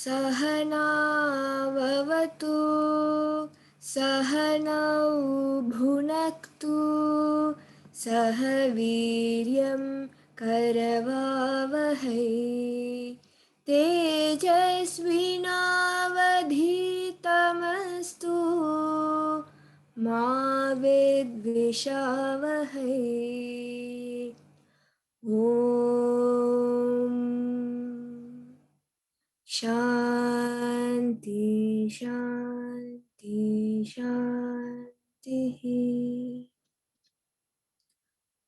सहनाववतु सहनौ भुनक्तु सह वीर्यं करवावहै तेजस्विनावधीतमस्तु मा विद्विषावहै ॐ शान्ति शान्ति शान्तिः.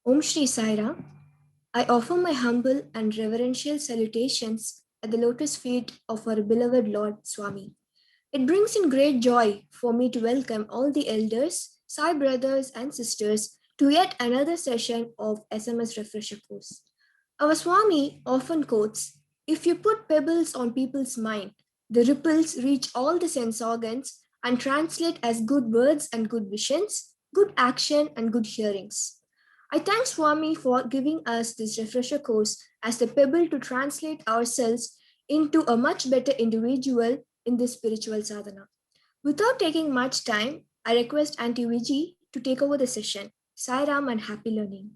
Om Shri Sai Ram. I offer my humble and reverential salutations at the lotus feet of our beloved Lord Swami. It brings in great joy for me to welcome all the elders, Sai brothers and sisters to yet another session of SMS Refresher Course. Our Swami often quotes, "If you put pebbles on people's mind, the ripples reach all the sense organs and translate as good words and good visions, good action and good hearings." I thank Swami for giving us this refresher course as the pebble to translate ourselves into a much better individual in this spiritual sadhana. Without taking much time, I request Auntie Viji to take over the session. Sai Ram and happy learning.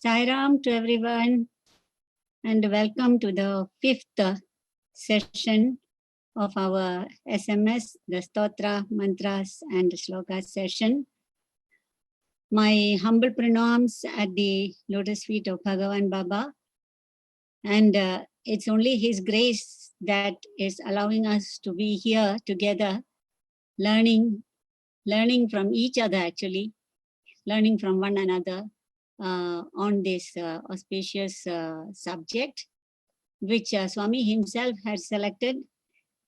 Sai Ram to everyone, and welcome to the 5th session of our SMS, the Stotra, Mantras and Shlokas session. My humble pranams at the lotus feet of Bhagavan Baba, and it's only His grace that is allowing us to be here together, learning from each other actually, learning from one another on this auspicious subject, which Swami himself had selected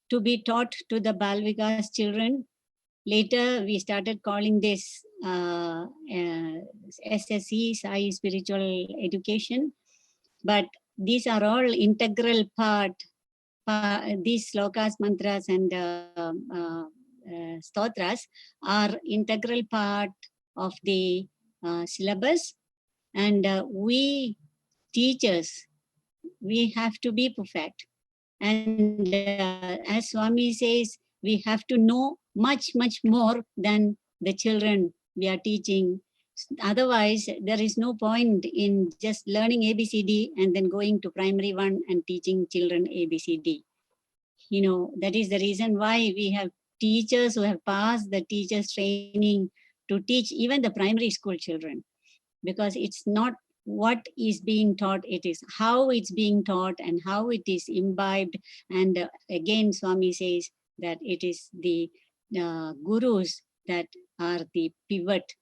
to be taught to the Bal Vikas children. Later, we started calling this SSE, Sai Spiritual Education. But these are all integral part, these slokas, mantras, and stotras are integral part of the syllabus. And we teachers, we have to be perfect. And as Swami says, we have to know much, much more than the children we are teaching. Otherwise, there is no point in just learning ABCD and then going to primary one and teaching children ABCD. You know, that is the reason why we have teachers who have passed the teachers training to teach even the primary school children, because it's not what is being taught, it is how it's being taught and how it is imbibed. And again, Swami says that it is the gurus that are the pivot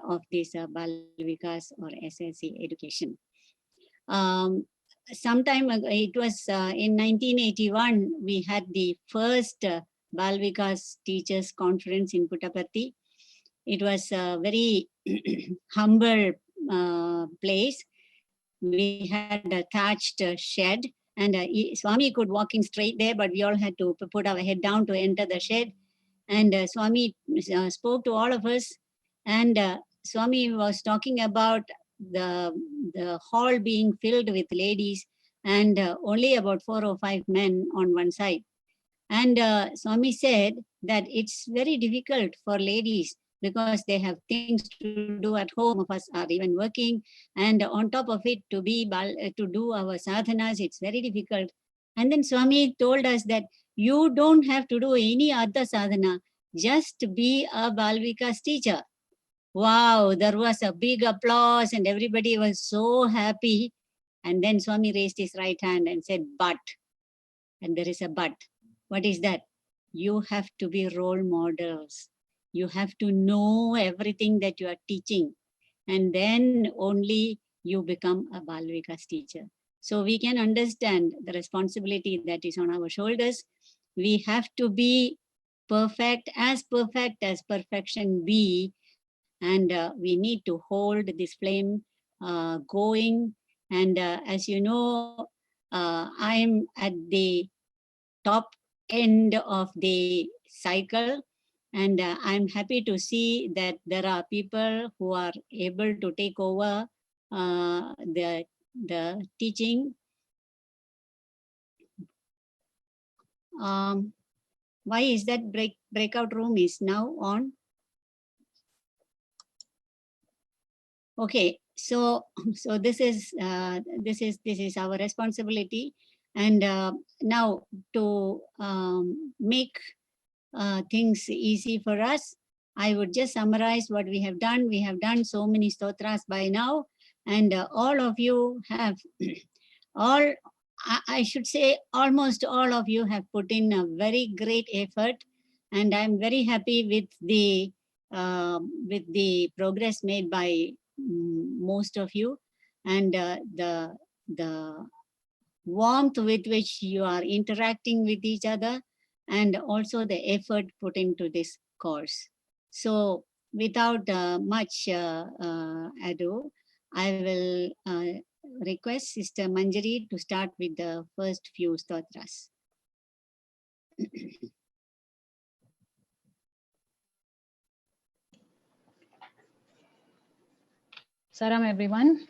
of this Bal Vikas or SSC education. Sometime ago, it was in 1981, we had the first Bal Vikas Teachers Conference in Puttaparthi. It was a very humble place. We had a thatched shed, and Swami could walk in straight there, but we all had to put our head down to enter the shed. And Swami spoke to all of us, and Swami was talking about the hall being filled with ladies and only about 4 or 5 men on one side. And Swami said that it's very difficult for ladies because they have things to do at home. Of us are even working, and on top of it, to do our sadhanas, it's very difficult. And then Swami told us that you don't have to do any other sadhana, just be a Bal Vikas teacher. Wow, there was a big applause and everybody was so happy. And then Swami raised his right hand and said, but, and there is a but. What is that? You have to be role models. You have to know everything that you are teaching. And then only you become a Bal Vikas teacher. So we can understand the responsibility that is on our shoulders. We have to be perfect as perfection be, and we need to hold this flame going. And as you know, I'm at the top end of the cycle, and I'm happy to see that there are people who are able to take over the teaching. Why is that breakout room is now on? Okay, so this is our responsibility, and now to make things easy for us, I would just summarize what we have done. We have done so many stotras by now, and all of you have I should say almost all of you have put in a very great effort, and I'm very happy with the progress made by most of you, and the warmth with which you are interacting with each other, and also the effort put into this course. So without much ado, I will request Sister Manjari to start with the first few stotras. Saram everyone.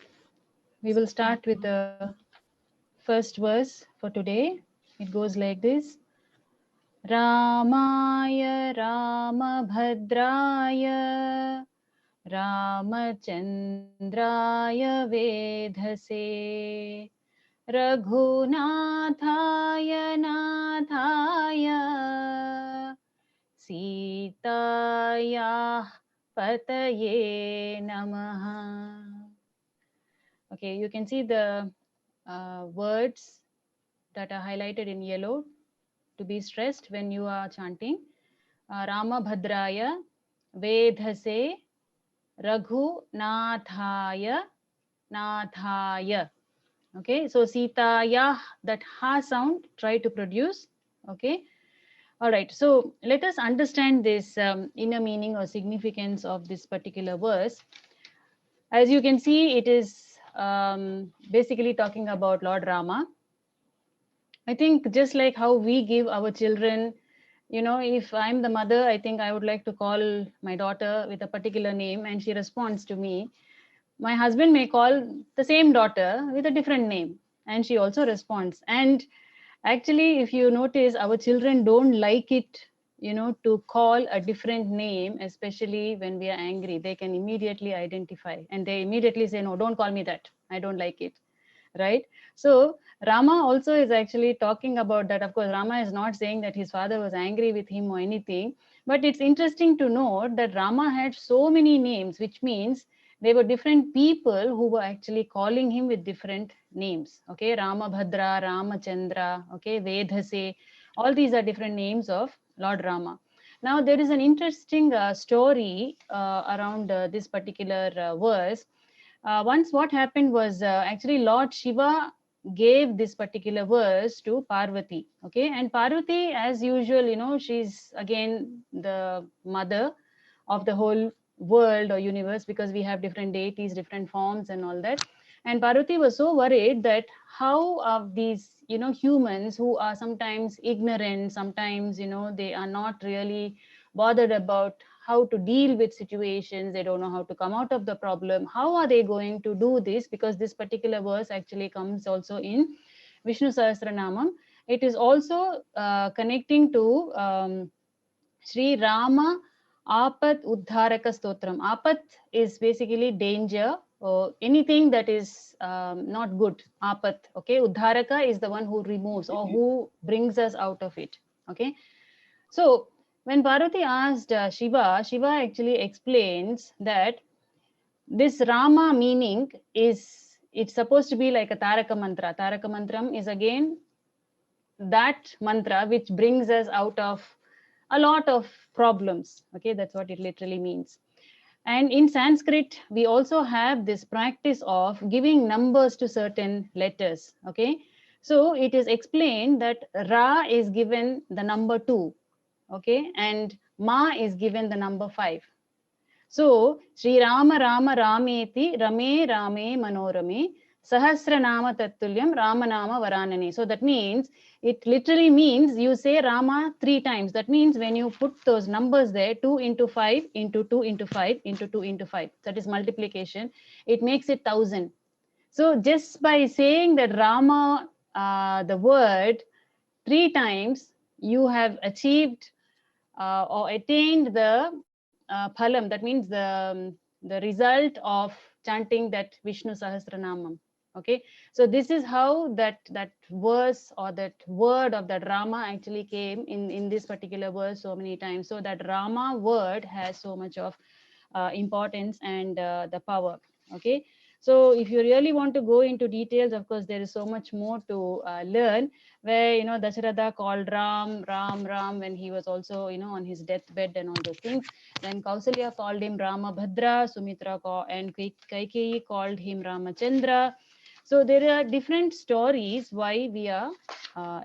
We will start with the first verse for today. It goes like this. Ramaya Ramabhadraya Ramachandraya Vedhase Raghunathaya Nathaya Sitaya Pataye Namaha. Okay, you can see the words that are highlighted in yellow to be stressed when you are chanting. Rama Bhadraya, Vedhase, Raghu Nathaya, Nathaya. Okay, so Sitaya, that ha sound, try to produce. Okay, all right, so let us understand this inner meaning or significance of this particular verse. As you can see, it is basically talking about Lord Rama. I think just like how we give our children, you know, if I'm the mother, I think I would like to call my daughter with a particular name and she responds to me. My husband may call the same daughter with a different name and she also responds. And actually, if you notice, our children don't like it, you know, to call a different name, especially when we are angry. They can immediately identify and they immediately say, no, don't call me that. I don't like it. Right? So Rama also is actually talking about that. Of course, Rama is not saying that his father was angry with him or anything, but it's interesting to note that Rama had so many names, which means there were different people who were actually calling him with different names. Okay, Ramabhadra, Ramachandra, okay, Vedhase, all these are different names of Lord Rama. Now, there is an interesting story around this particular verse. Once what happened was actually Lord Shiva gave this particular verse to Parvati. Okay, and Parvati, as usual, you know, she's again the mother of the whole world or universe, because we have different deities, different forms and all that. And Parvati was so worried that how of these, you know, humans who are sometimes ignorant, sometimes, you know, they are not really bothered about how to deal with situations, they don't know how to come out of the problem. How are they going to do this? Because this particular verse actually comes also in Vishnu Sahasranamam. It is also connecting to Sri Rama Apat Uddharaka Stotram. Apat is basically danger or anything that is not good. Apat. Okay, Uddharaka is the one who removes or who brings us out of it. Okay, so when Parvati asked Shiva, Shiva actually explains that this Rama meaning is, it's supposed to be like a Taraka mantra. Taraka mantram is again that mantra which brings us out of a lot of problems. Okay, that's what it literally means. And in Sanskrit, we also have this practice of giving numbers to certain letters. Okay, so it is explained that Ra is given the number 2, okay, and Ma is given the number 5. So Sri Rama Rama Rameti Rame Rame Manorame Sahasranama Tattulyam Ramanama Varanane. So that means, it literally means you say Rama 3 times. That means when you put those numbers there, 2 into 5 into 2 into 5 into 2 into 5, that is multiplication, it makes it 1000. So just by saying that Rama, the word 3 times, you have achieved or attained the phalam, that means the result of chanting that Vishnu Sahasranamam. Okay, so this is how that verse or that word of that Rama actually came in this particular verse so many times. So that Rama word has so much of importance and the power. Okay, so if you really want to go into details, of course there is so much more to learn, where Dasharatha called Ram when he was also on his deathbed and all those things. Then Kausalya called him Ramabhadra, Sumitra and Kaikeyi called him Ramachandra. So there are different stories why we are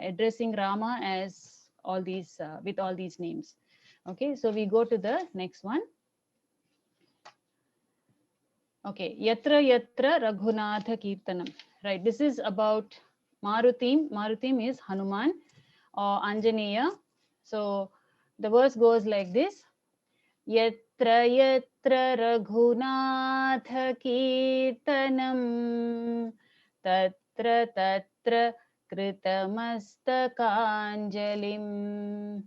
addressing Rama as all these with all these names. Okay, so we go to the next one. Okay, Yatra Yatra Raghunatha Kirtanam. Right, this is about Marutim. Marutim is Hanuman or Anjaneya. So the verse goes like this. Yatra Yatra Raghunatha Kirtanam Tatra Tatra Kritamastakāņjalim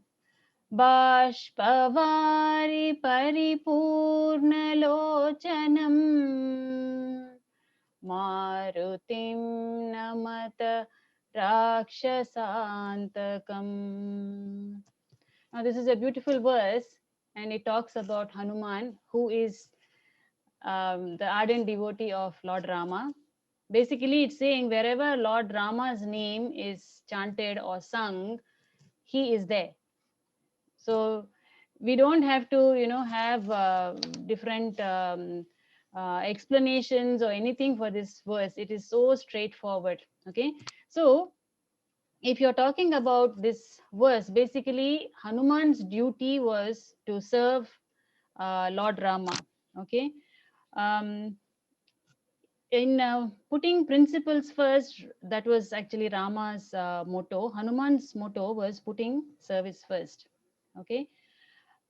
Bāshpavāri Paripurnalocanam Marutim Namata Rakshasantakam. Now this is a beautiful verse, and it talks about Hanuman, who is the ardent devotee of Lord Rama. Basically, it's saying wherever Lord Rama's name is chanted or sung, he is there. So we don't have to, have different explanations or anything for this verse. It is so straightforward. Okay, so if you're talking about this verse, basically Hanuman's duty was to serve Lord Rama. Okay, in putting principles first, that was actually Rama's motto. Hanuman's motto was putting service first. Okay,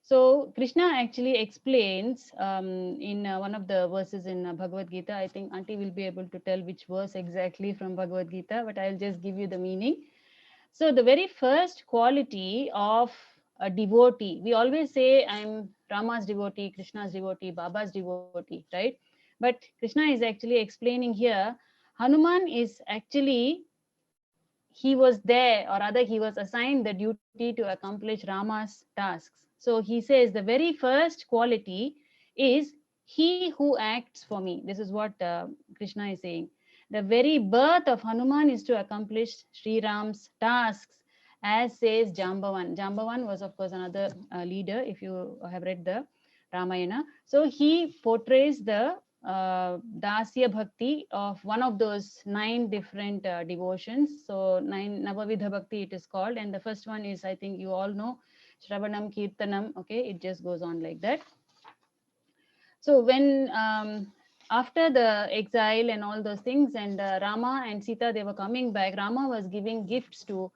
so Krishna actually explains in one of the verses in Bhagavad Gita. I think Auntie will be able to tell which verse exactly from Bhagavad Gita, but I'll just give you the meaning. So the very first quality of a devotee, we always say I'm Rama's devotee, Krishna's devotee, Baba's devotee, right? But Krishna is actually explaining here, Hanuman is actually, he was there, or rather he was assigned the duty to accomplish Rama's tasks. So he says the very first quality is he who acts for me. This is what Krishna is saying. The very birth of Hanuman is to accomplish Sri Ram's tasks, as says Jambavan. Jambavan was, of course, another leader, if you have read the Ramayana. So he portrays the Dasya Bhakti of one of those 9 different devotions. So 9 Navavidha Bhakti it is called. And the first one is, I think you all know, Shravanam Kirtanam. Okay, it just goes on like that. So when after the exile and all those things, and Rama and Sita, they were coming back, Rama was giving gifts to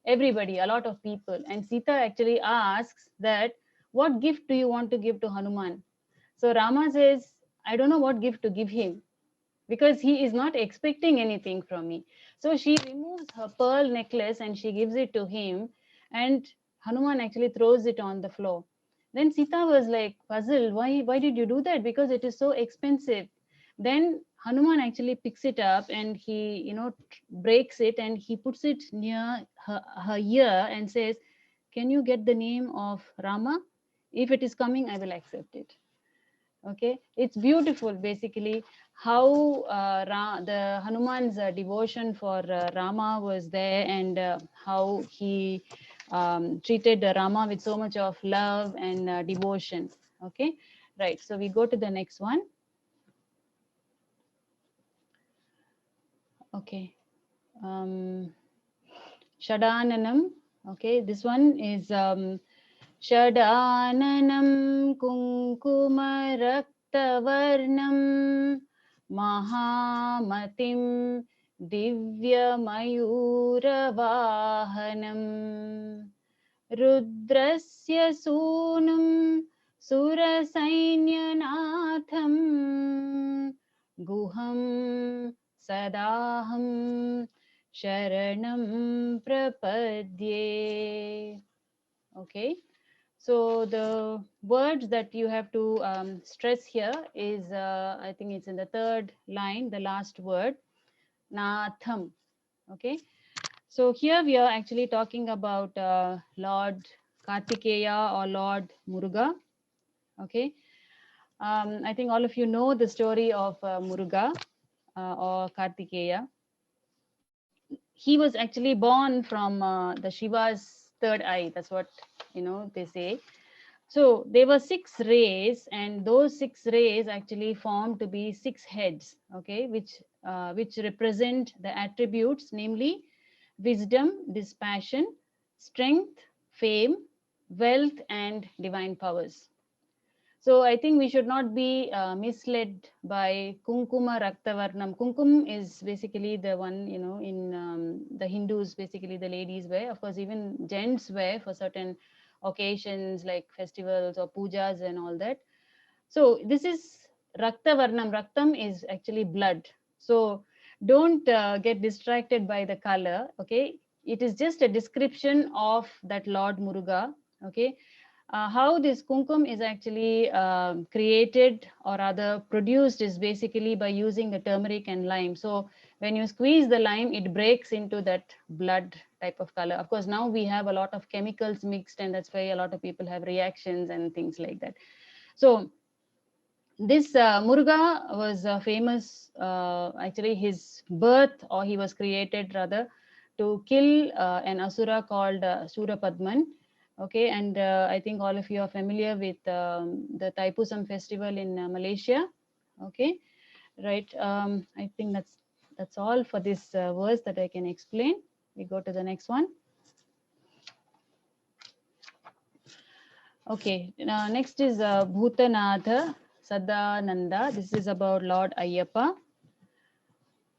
everybody, a lot of people. And Sita actually asks that, what gift do you want to give to Hanuman? So Rama says, I don't know what gift to give him, because he is not expecting anything from me. So she removes her pearl necklace and she gives it to him, and Hanuman actually throws it on the floor. Then Sita was like puzzled, why did you do that? Because it is so expensive. Then Hanuman actually picks it up and he, breaks it and he puts it near her ear and says, can you get the name of Rama? If it is coming, I will accept it. Okay, it's beautiful basically how the Hanuman's devotion for Rama was there, and how he treated Rama with so much of love and devotion. Okay, Right, so we go to the next one. Okay. Shadananam. Okay, this one is Shadananam Kunkuma Raktavarnam Mahamatim Divya Mayuravahanam Rudrasya Sunam Surasainyanatham Guham Sadaham Sharanam Prapadye. Okay, so the words that you have to stress here is, I think it's in the third line, the last word, Natham. Okay, so here we are actually talking about Lord Kartikeya or Lord Muruga. Okay, I think all of you know the story of Muruga or Kartikeya. He was actually born from the Shiva's third eye. That's what, you know, they say. So there were 6 rays, and those 6 rays actually formed to be 6 heads, okay, which represent the attributes, namely wisdom, dispassion, strength, fame, wealth, and divine powers. So I think we should not be misled by Kunkuma Raktavarnam. Kunkum is basically the one, you know, in the Hindus, basically the ladies wear. Of course, even gents wear for certain occasions like festivals or pujas and all that. So this is Raktavarnam. Raktam is actually blood. So don't get distracted by the color, okay? It is just a description of that Lord Muruga, okay? How this kumkum is actually created or rather produced is basically by using the turmeric and lime. So when you squeeze the lime, it breaks into that blood type of color. Of course, now we have a lot of chemicals mixed, and that's why a lot of people have reactions and things like that. So this Muruga was famous, actually his birth, or he was created rather, to kill an asura called Surapadman. Okay, and I think all of you are familiar with the Thaipusam festival in Malaysia. Okay, right. I think that's all for this verse that I can explain. We go to the next one. Okay, next is Bhutanatha Sadananda. This is about Lord Ayyappa.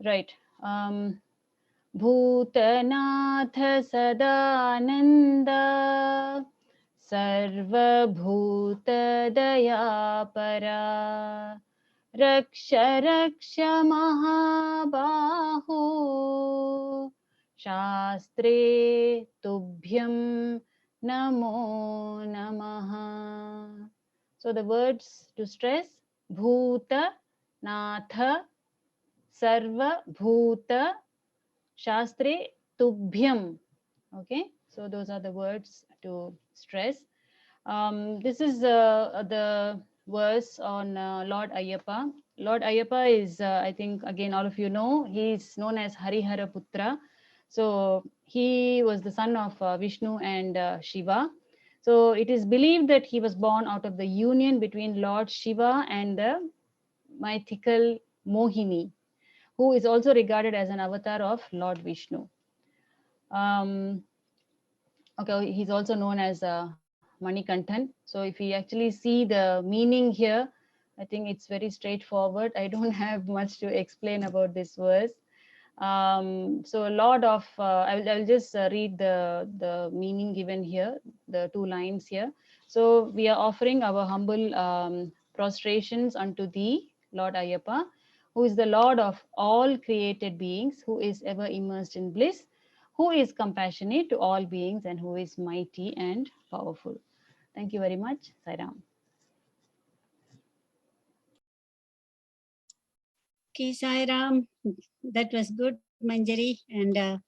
Right. Bhutanatha Sadananda Sarvabhuta Dayapara Raksha Raksha Mahabahu Shastre Tubhyam Namo Namaha. So the words to stress: Bhuta Natha Sarva Bhuta Shastre Tubhyam. Okay, so those are the words to stress. This is the verse on Lord Ayyappa. Lord Ayyappa is, I think, again, all of you know, he's known as Harihara Putra. So he was the son of Vishnu and Shiva. So it is believed that he was born out of the union between Lord Shiva and the mythical Mohini, who is also regarded as an avatar of Lord Vishnu. Okay, he's also known as Manikantan. So if we actually see the meaning here, I think it's very straightforward. I don't have much to explain about this verse. So Lord of, I'll just read the meaning given here, the 2 lines here. So we are offering our humble prostrations unto thee, Lord Ayyappa, who is the Lord of all created beings, who is ever immersed in bliss, who is compassionate to all beings, and who is mighty and powerful. Thank you very much. Sai Ram. Okay, Sairam, that was good, Manjari. And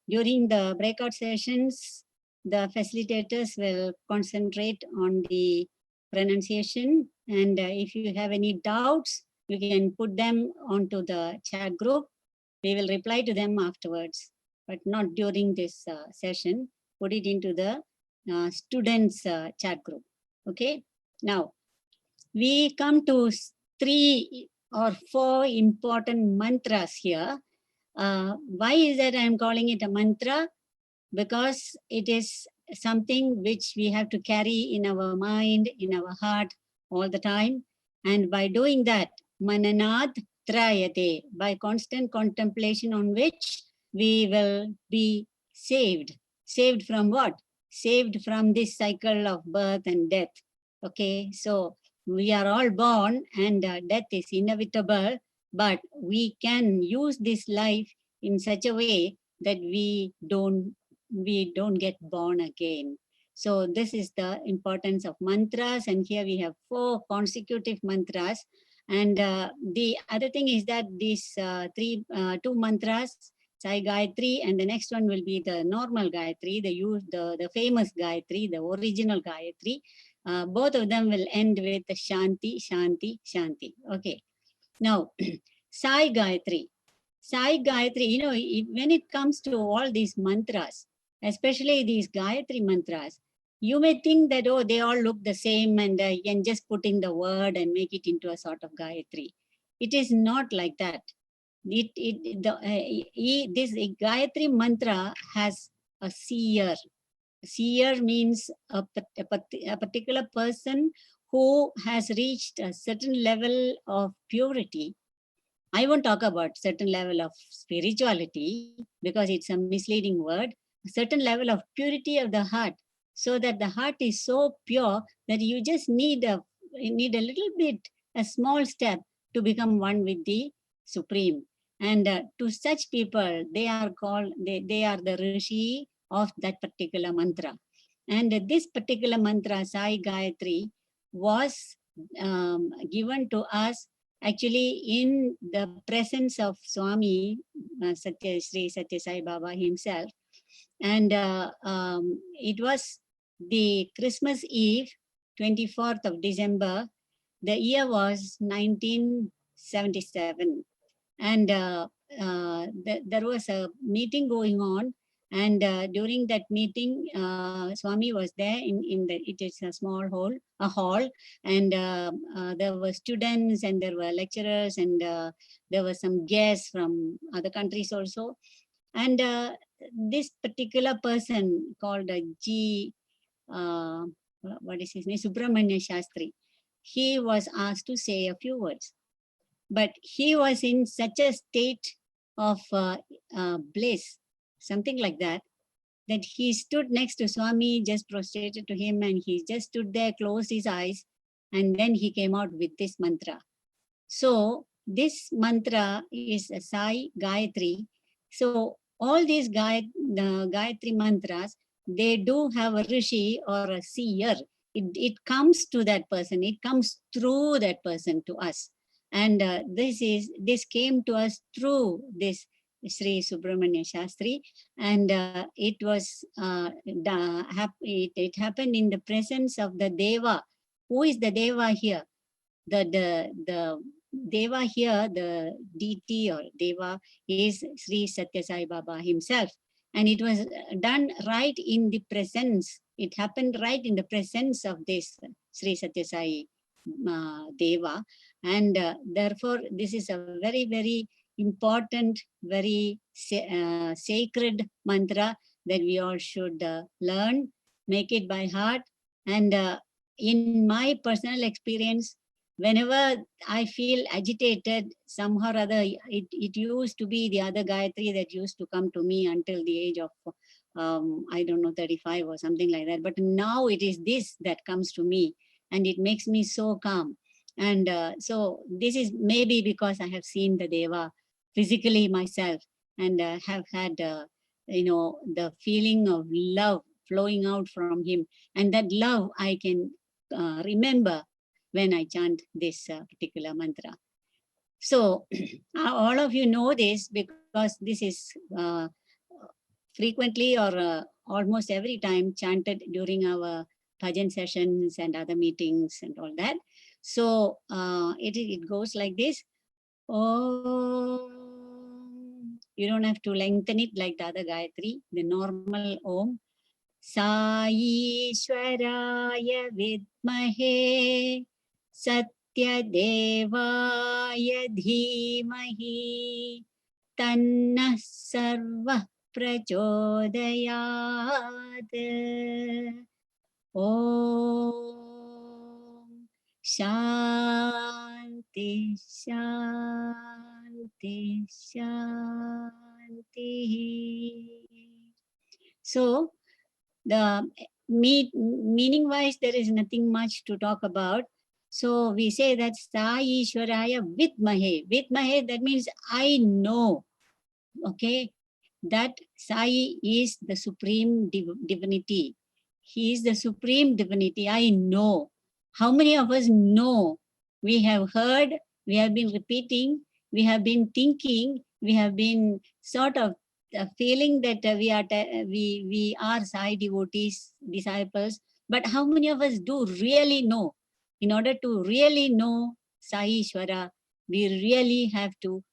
during the breakout sessions, the facilitators will concentrate on the pronunciation. And if you have any doubts, you can put them onto the chat group. We will reply to them afterwards, but not during this session. Put it into the students' chat group. Okay. Now, we come to 3 or 4 important mantras here. Why is that I am calling it a mantra? Because it is something which we have to carry in our mind, in our heart all the time. And by doing that, mananat trayate, by constant contemplation on which we will be saved. Saved from what? Saved from this cycle of birth and death. Okay, so we are all born and death is inevitable, but we can use this life in such a way that we don't get born again. So this is the importance of mantras, and here we have 4 consecutive mantras. And the other thing is that these 2 mantras, Sai Gayatri, and the next one will be the normal Gayatri, the famous Gayatri, the original Gayatri. Both of them will end with Shanti, Shanti, Shanti. Okay. Now, Sai Gayatri. Sai Gayatri, you know, when it comes to all these mantras, especially these Gayatri mantras, you may think that, oh, they all look the same and you can just put in the word and make it into a sort of Gayatri. It is not like that. This Gayatri mantra has a seer. Seer means a particular person who has reached a certain level of purity. I won't talk about certain level of spirituality because it's a misleading word. A certain level of purity of the heart, so that the heart is so pure that you just need a little bit, a small step to become one with the Supreme. And to such people, they are called, they are the Rishi of that particular mantra. And this particular mantra, Sai Gayatri, was given to us actually in the presence of Swami Sri Satya Sai Baba himself. And it was the Christmas Eve, 24th of December. The year was 1977. And there was a meeting going on. And during that meeting, Swami was there it is a small hall, and there were students and there were lecturers and there were some guests from other countries also. And this particular person called what is his name? Subramanya Shastri. He was asked to say a few words, but he was in such a state of bliss, something like that, that he stood next to Swami, just prostrated to him, and he just stood there, closed his eyes, and then he came out with this mantra. So this mantra is a Sai Gayatri. So all these Gayatri mantras, they do have a Rishi or a seer. It comes to that person. It comes through that person to us. And this came to us through this Sri Subramanya Shastri, and it was it happened in the presence of the Deva. Who is the Deva here? The Deva here, the deity or Deva, is Sri Satya Sai Baba himself. And it was done right in the presence. It happened right in the presence of this Sri Satya Sai Deva. And therefore, this is a very, very important, very sacred mantra that we all should learn, make it by heart. And in my personal experience, whenever I feel agitated, somehow or other, it used to be the other Gayatri that used to come to me until the age of, I don't know, 35 or something like that. But now it is this that comes to me, and it makes me so calm. And so this is maybe because I have seen the Deva physically myself, and have had, the feeling of love flowing out from him. And that love I can remember when I chant this particular mantra. So all of you know this because this is frequently or almost every time chanted during our bhajan sessions and other meetings and all that. So it goes like this. Om. You don't have to lengthen it like the other Gayatri, the normal Om. Sai Ishwaraya Vidmahe Satyadevaya Dhimahi Tannah Sarvah Prachodayat. Om Shanti Shanti Shanti. So the meaning wise, there is nothing much to talk about. So we say that Sa Ishwaraya Vidmahe. Vidmahe, that means I know. Okay, that Sai is the supreme divinity. He is the supreme divinity. I know. How many of us know? We have heard, we have been repeating, we have been thinking, we have been sort of feeling that we are Sai devotees, disciples. But how many of us do really know? In order to really know Sai Ishvara, we really have to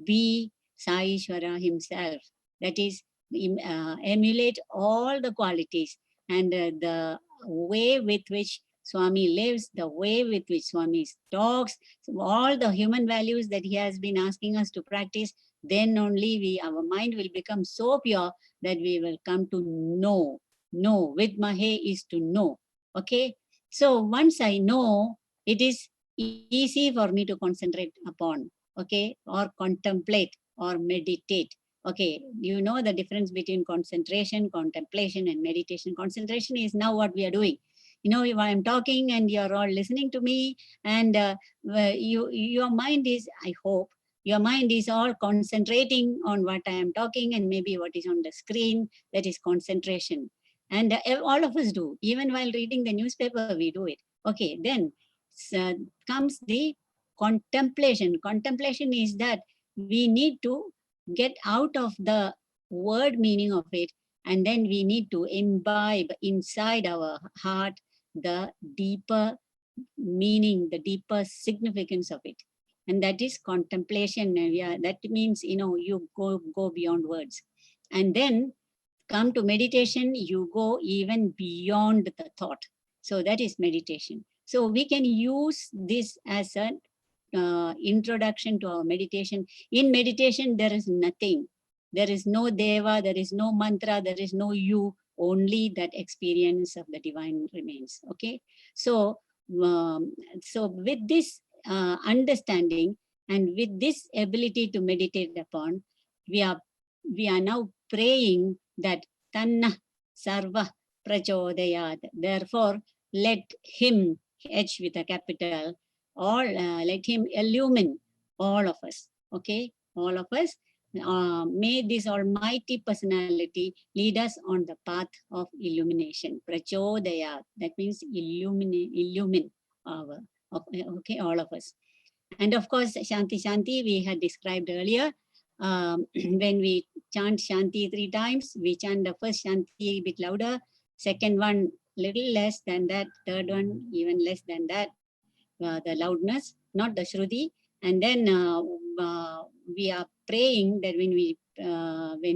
be Sai Ishvara himself. That is, emulate all the qualities and the way with which Swami lives, the way with which Swami talks, all the human values that he has been asking us to practice, then only our mind will become so pure that we will come to know. Know, Vidmahe is to know. Okay, so once I know, it is easy for me to concentrate upon, okay, or contemplate or meditate. Okay, you know the difference between concentration, contemplation, and meditation. Concentration is now what we are doing. You know, if I'm talking and you're all listening to me, and your mind is, I hope, your mind is all concentrating on what I am talking and maybe what is on the screen. That is concentration. And all of us do. Even while reading the newspaper, we do it. Okay, then comes the contemplation. Contemplation is that we need to get out of the word meaning of it, and then we need to imbibe inside our heart the deeper meaning, the deeper significance of it. And that is contemplation. Yeah, that means, you know, you go beyond words. And then come to meditation, you go even beyond the thought. So that is meditation. So we can use this as an introduction to our meditation. In meditation, there is nothing. There is no deva, there is no mantra, there is no you, only that experience of the divine remains. Okay, so so with this understanding and with this ability to meditate upon, we are now praying that Tanna Sarva Prachodayat. Therefore, let him, H with a capital, all let him illumine all of us. Okay, all of us. May this almighty personality lead us on the path of illumination. Prachodayat. That means illumine our, okay, all of us. And of course, Shanti Shanti, we had described earlier. When we chant Shanti 3 times, we chant the first Shanti a bit louder, second one little less than that, third one even less than that, the loudness, not the Shruti. And then we are praying that when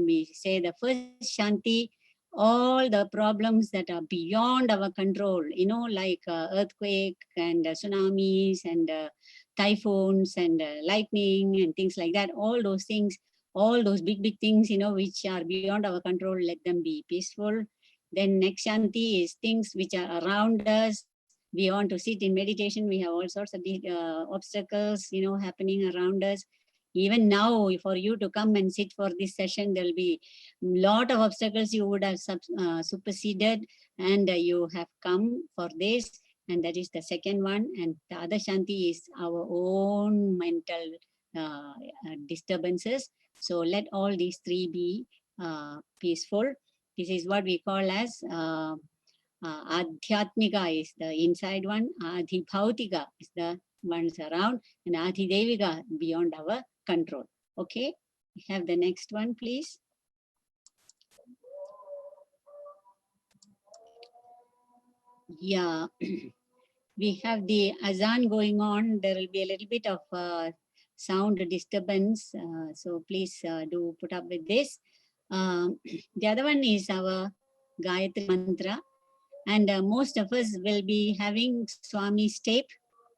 we say the first Shanti, all the problems that are beyond our control, you know, like earthquake and tsunamis and typhoons and lightning and things like that, all those things, all those big things, you know, which are beyond our control, let them be peaceful. Then next Shanti is things which are around us. We want to sit in meditation. We have all sorts of obstacles, you know, happening around us. Even now, for you to come and sit for this session, there'll be a lot of obstacles you would have superseded, and you have come for this. And that is the second one. And the other Shanti is our own mental disturbances. So let all these 3 be peaceful. This is what we call as Adhyatmika is the inside one, Adhibhautika is the ones around, and Adhidevika beyond our control. Okay, we have the next one, please. Yeah, we have the azan going on. There will be a little bit of sound disturbance, so please do put up with this. The other one is our Gayatri mantra. And most of us will be having Swami's tape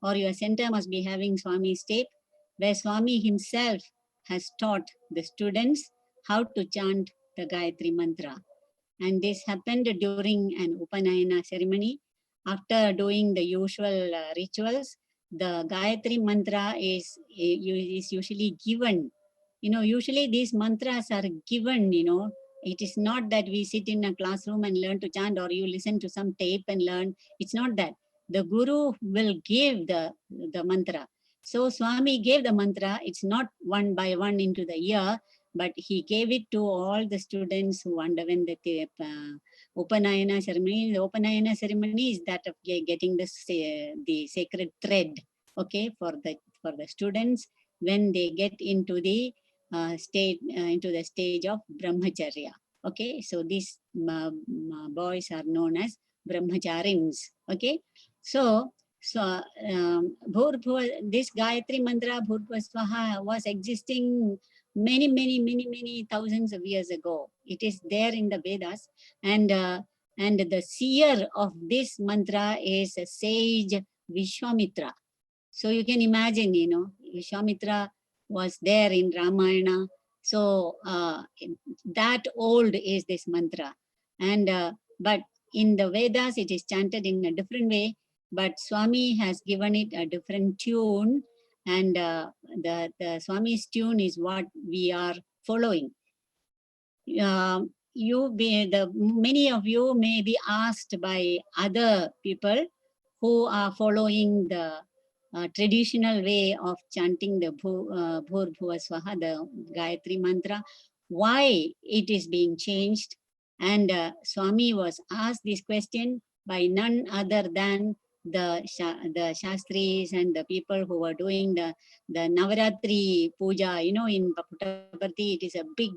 or your center must be having Swami's tape, where Swami himself has taught the students how to chant the Gayatri Mantra. And this happened during an Upanayana ceremony. After doing the usual rituals, the Gayatri Mantra is usually given. Usually these mantras are given, it is not that we sit in a classroom and learn to chant, or you listen to some tape and learn. It's not that. The Guru will give the mantra. So Swami gave the mantra. It's not one by one into the ear, but he gave it to all the students who underwent the Upanayana ceremony. The Upanayana ceremony is that of getting the sacred thread, okay, for the students when they get into the stage of brahmacharya. Okay, so these boys are known as brahmacharins. Okay, so this Gayatri Mantra Bhurtva Swaha was existing many thousands of years ago. It is there in the Vedas, and the seer of this mantra is a sage Vishwamitra. So you can imagine, Vishwamitra was there in Ramayana. So that old is this mantra. And but in the Vedas, it is chanted in a different way, but Swami has given it a different tune, and the Swami's tune is what we are following. Many of you may be asked by other people who are following the traditional way of chanting the Bhur Bhuva Swaha, the Gayatri Mantra, why it is being changed. And Swami was asked this question by none other than the Shastris and the people who were doing the Navaratri Puja. In Puttaparthi, it is a big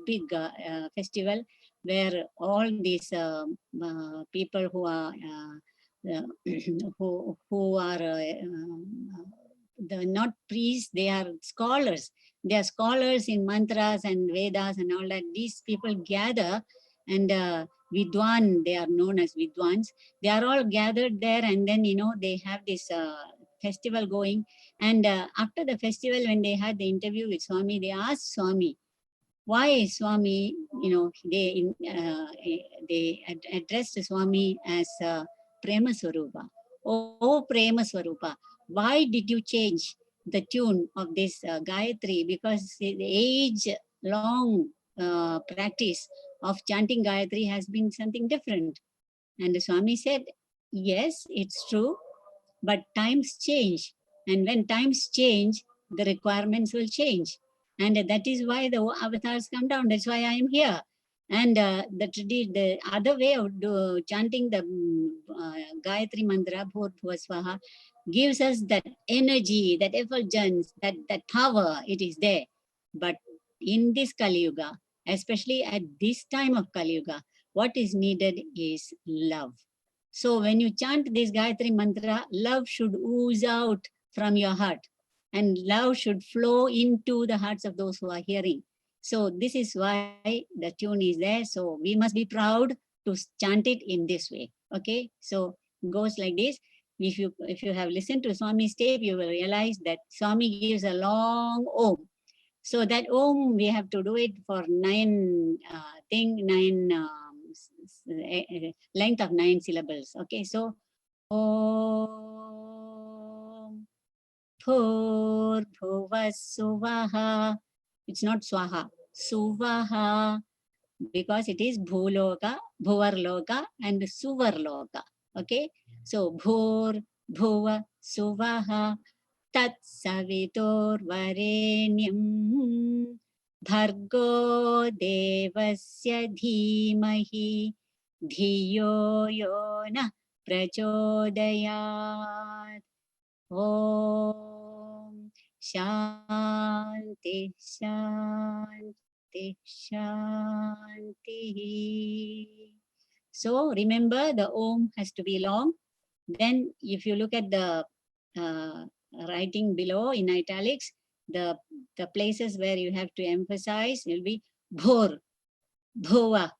festival where all these people who are who are not priests, they are scholars. They are scholars in mantras and Vedas and all that. These people gather, and Vidwan, they are known as Vidwans. They are all gathered there, and then, they have this festival going. And after the festival, when they had the interview with Swami, they asked Swami, why Swami, they addressed Swami as Prema Swarupa. Oh, Prema Swarupa, why did you change the tune of this Gayatri? Because the age-long practice of chanting Gayatri has been something different. And the Swami said, yes, it's true, but times change. And when times change, the requirements will change. And that is why the avatars come down. That's why I am here. And the other way of chanting the Gayatri Mantra, Bhurtva Swaha, gives us that energy, that effulgence, that power. It is there. But in this Kali Yuga, especially at this time of Kali Yuga, what is needed is love. So when you chant this Gayatri Mantra, love should ooze out from your heart, and love should flow into the hearts of those who are hearing. So this is why the tune is there. So we must be proud to chant it in this way. Okay, so it goes like this. If you have listened to Swami's tape, you will realize that Swami gives a long Om. So that Om, we have to do it for length of 9 syllables. Okay, so Om Bhur Bhuva Suvaha. It's not Swaha, Suvaha, because it is Bhuloka, Bhuvarloka, and Suvarloka. Okay, so Bhur Bhuva Suvaha Tat Savitur Varenyam Bhargo Devasya Dhimahi Dhiyo Yona Prachodayat. Om Shanti Shanti Shanti. So remember, the Om has to be long. Then if you look at the writing below in italics, the places where you have to emphasize will be Bhur, Bhuva.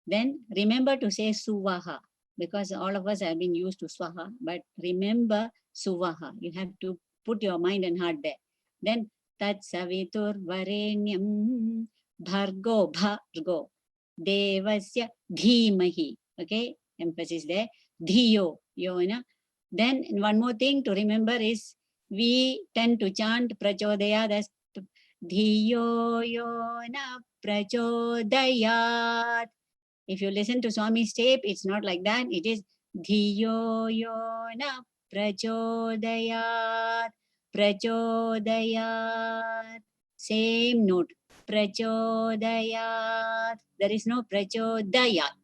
Then remember to say Suvaha, because all of us have been used to Swaha, but remember Suvaha. You have to put your mind and heart there. Then Tat Savitur Varenyam Bhargo Bhargo Devasya Dhimahi. Okay, emphasis there. Dhiyo. Yona. Then one more thing to remember is we tend to chant Prachodaya. That's Dhiyo Yona Prachodayat. If you listen to Swami's tape, it's not like that. It is Dhiyo Yona Prachodayat. Prachodayat. Same note. Prachodayat. There is no Prachodayat.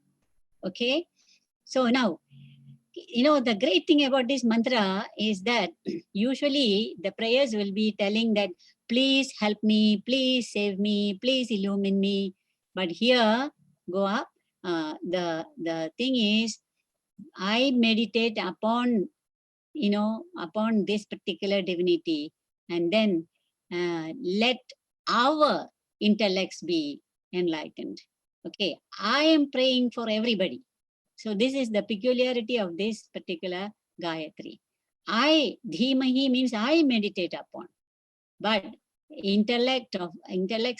Okay. So now, the great thing about this mantra is that usually the prayers will be telling that, please help me, please save me, please illumine me. But here, go up. The thing is, I meditate upon, upon this particular divinity, and then let our intellects be enlightened. Okay, I am praying for everybody. So this is the peculiarity of this particular Gayatri. Dhimahi means I meditate upon, but intellects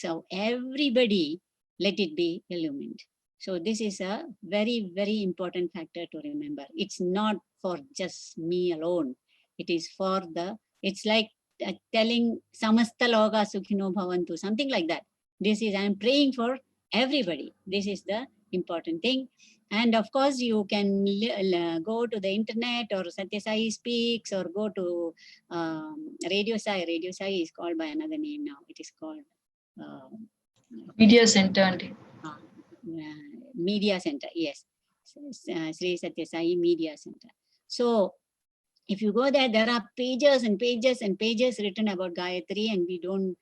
of everybody, let it be illumined. So this is a very, very important factor to remember. It's not for just me alone. It is for it's like telling Samasta Loka Sukhino Bhavantu, something like that. This is, I'm praying for everybody. This is the important thing. And of course, you can go to the internet or Satya Sai Speaks or go to Radio Sai. Radio Sai is called by another name now. It is called Media Center. Media Center, yes. Sri Satya Sai Media Center. So if you go there, there are pages and pages and pages written about Gayatri, and we don't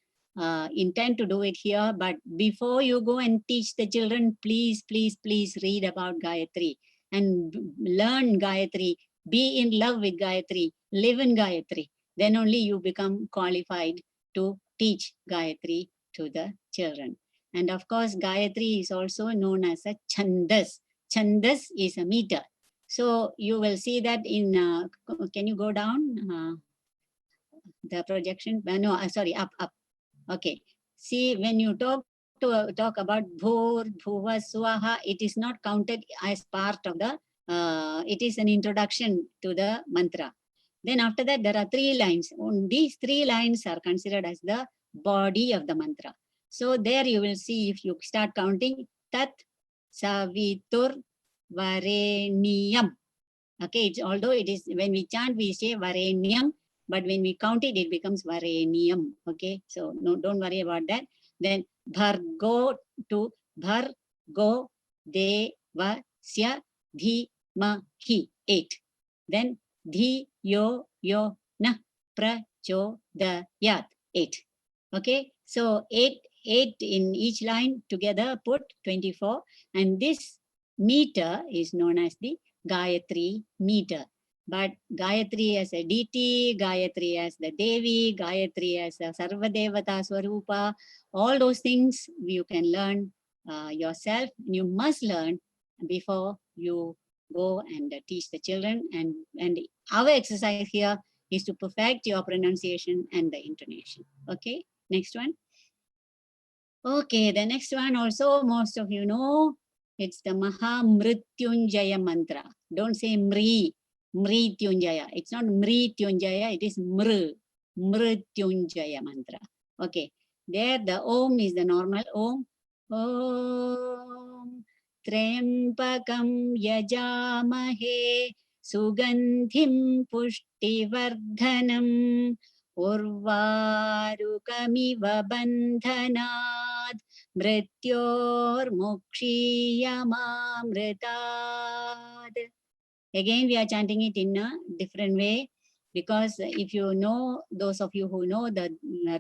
intend to do it here. But before you go and teach the children, please, please, please read about Gayatri and learn Gayatri. Be in love with Gayatri. Live in Gayatri. Then only you become qualified to teach Gayatri to the children. And of course, Gayatri is also known as a Chandas. Chandas is a meter. So you will see that in, can you go down? The projection, no, sorry, up. Okay. See, when you talk about Bhur, Bhuva, Swaha, it is not counted as part of the, it is an introduction to the mantra. Then after that, there are 3 lines. These 3 lines are considered as the body of the mantra. So there you will see, if you start counting, Tat Savitur Vareniyam. Okay, although it is, when we chant, we say Vareniyam, but when we count it, it becomes Vareniyam. Okay, so no, don't worry about that. Then Bhargo to Bhargo Devasya Dhimahi, 8. Then Dhiyo Yo Na Prachodayat, 8. Okay, so 8 in each line together put 24, and this meter is known as the Gayatri meter. But Gayatri as a deity, Gayatri as the Devi, Gayatri as a Sarvadevata Swarupa, all those things you can learn yourself. You must learn before you go and teach the children. And our exercise here is to perfect your pronunciation and the intonation. Okay, next one. Okay, the next one also most of you know. It's the Maha Mrityunjaya mantra. Don't say Mri, Mrityunjaya. It's not Mrityunjaya, it is Mrityunjaya mantra. Okay, there the Om is the normal Om. Om Trembakam Yajamahe Sugandhim Pushtivardhanam Urvarukamiva Bandhanat Mrityurmukshiyamamritad. Again, we are chanting it in a different way, because if you know, those of you who know the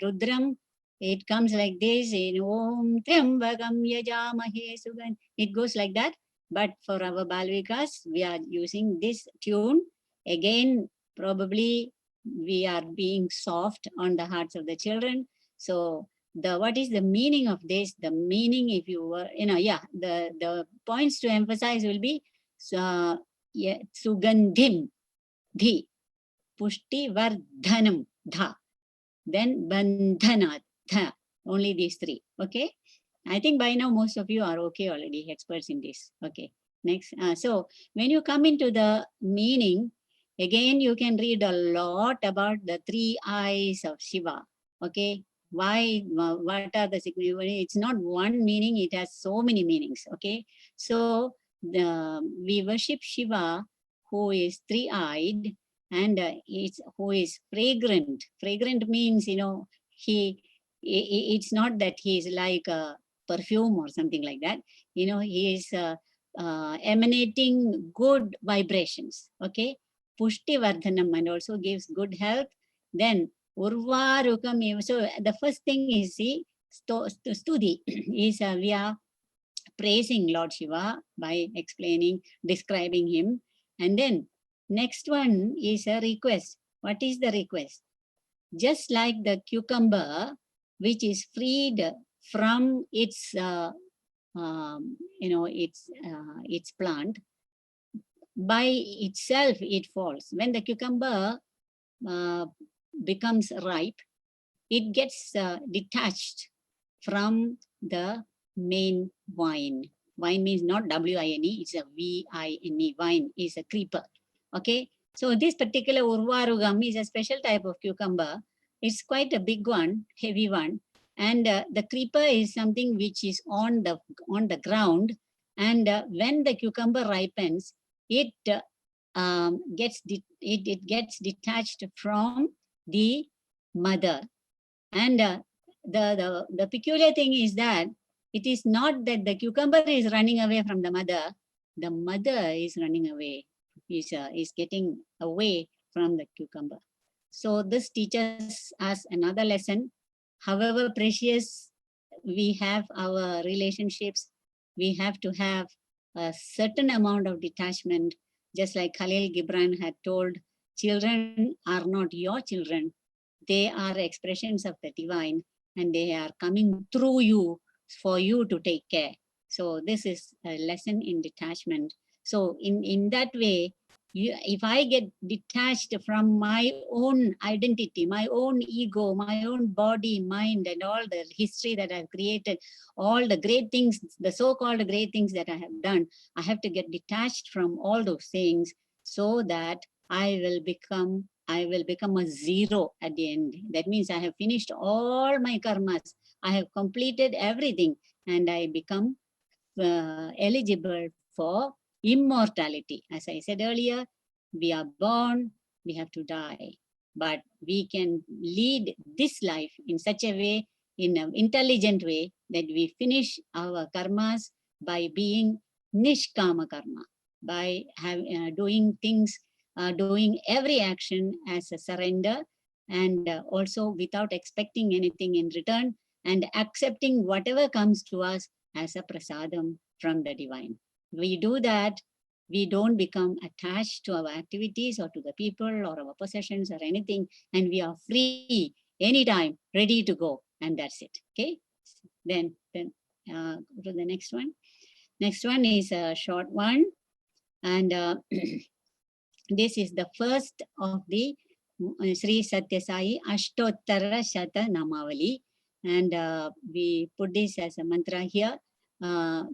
Rudram, it comes like this in Om Triambakam Yajamahe Sugan. It goes like that. But for our Balvikas, we are using this tune. Again, probably we are being soft on the hearts of the children. So what is the meaning of this? The meaning, if you were, the points to emphasize will be Sugandhim, Dhi. Pushti Vardhanam, Dha. Then Bandhana, Dha. Only these three. Okay. I think by now most of you are okay already, experts in this. Okay. Next. So when you come into the meaning, again, you can read a lot about the three eyes of Shiva. Okay. Why, what are the significance? It's not one meaning, it has so many meanings. Okay. So we worship Shiva, who is three-eyed, and it's who is fragrant. Fragrant means, it's not that he is like a perfume or something like that. He is emanating good vibrations. Okay. Pushti Vardhanam, and also gives good health. Then Urvarukam. So the first thing is, see, Studi is we are praising Lord Shiva by explaining, describing him. And then next one is a request. What is the request? Just like the cucumber, which is freed from its, its plant, by itself it falls. When the cucumber becomes ripe, it gets detached from the main vine. Vine means not W-I-N-E, it's a V-I-N-E. Vine is a creeper. Okay. So this particular Urvarugam is a special type of cucumber. It's quite a big one, heavy one. And the creeper is something which is on the ground. And when the cucumber ripens, it gets detached from the mother. And the peculiar thing is that it is not that the cucumber is running away from the mother is running away, is getting away from the cucumber. So this teaches us another lesson. However precious we have our relationships, we have to have a certain amount of detachment. Just like Khalil Gibran had told, children are not your children. They are expressions of the divine, and they are coming through you for you to take care. So this is a lesson in detachment. So in that way, if I get detached from my own identity, my own ego, my own body, mind, and all the history that I've created, all the great things, the so-called great things that I have done, I have to get detached from all those things so that I will become a zero at the end. That means I have finished all my karmas. I have completed everything, and I become eligible for immortality. As I said earlier, we are born, we have to die, but we can lead this life in such a way, in an intelligent way, that we finish our karmas by being nishkama karma, by doing things, doing every action as a surrender, and also without expecting anything in return, and accepting whatever comes to us as a prasadam from the divine. We do that, we don't become attached to our activities or to the people or our possessions or anything, and we are free anytime, ready to go, and that's it. Okay. Then go to the next one. Next one is a short one, and this is the first of the Sri Satya Sai Ashtottara Shata Namavali, and we put this as a mantra here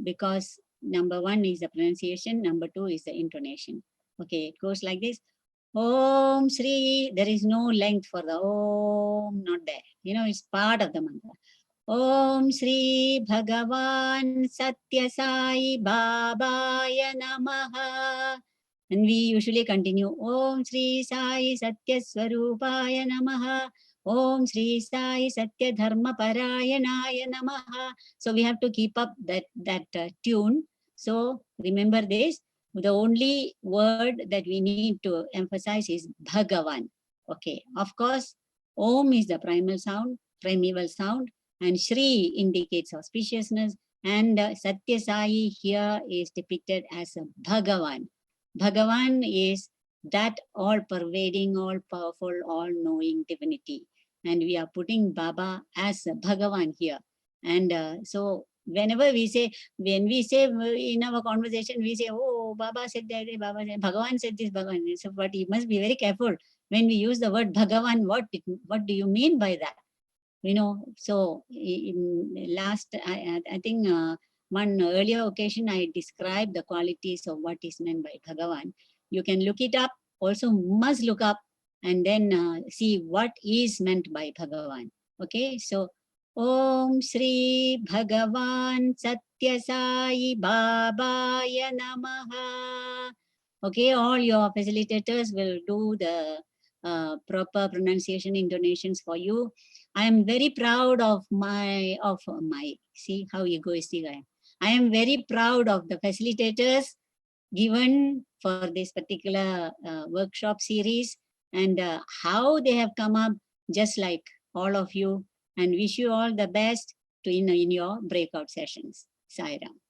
because number one is the pronunciation, number two is the intonation. Okay, it goes like this. Om Sri, there is no length for the Om, not there. It's part of the mantra. Om Sri Bhagavan Satya Sai Babaya Namaha. And we usually continue, Om Sri Sai Satya Swarupaya Namaha. Om Sri Sai Satya Dharma Parayanaya Namaha. So we have to keep up that tune. So remember this, the only word that we need to emphasize is Bhagavan. Okay, of course, Om is the primal sound, primeval sound, and Shri indicates auspiciousness, and Satya Sai here is depicted as a Bhagavan. Bhagavan is that all-pervading, all-powerful, all-knowing divinity. And we are putting Baba as Bhagavan here. And so whenever we say, when we say in our conversation, we say, oh, oh, Baba said that, Baba said, Bhagavan said this, Bhagavan. So, but you must be very careful when we use the word Bhagavan. What do you mean by that? You know, so in last, I think one earlier occasion, I described the qualities of what is meant by Bhagavan. You can look it up, also must look up and then see what is meant by Bhagavan. Okay, so Om Shri Bhagavan Satya Sai Babaya Namaha. Okay, all your facilitators will do the proper pronunciation intonations for you. I am very proud of my, see how egoistic I am. I am very proud of the facilitators given for this particular workshop series and how they have come up just like all of you, and wish you all the best to in your breakout sessions. Sai Ram.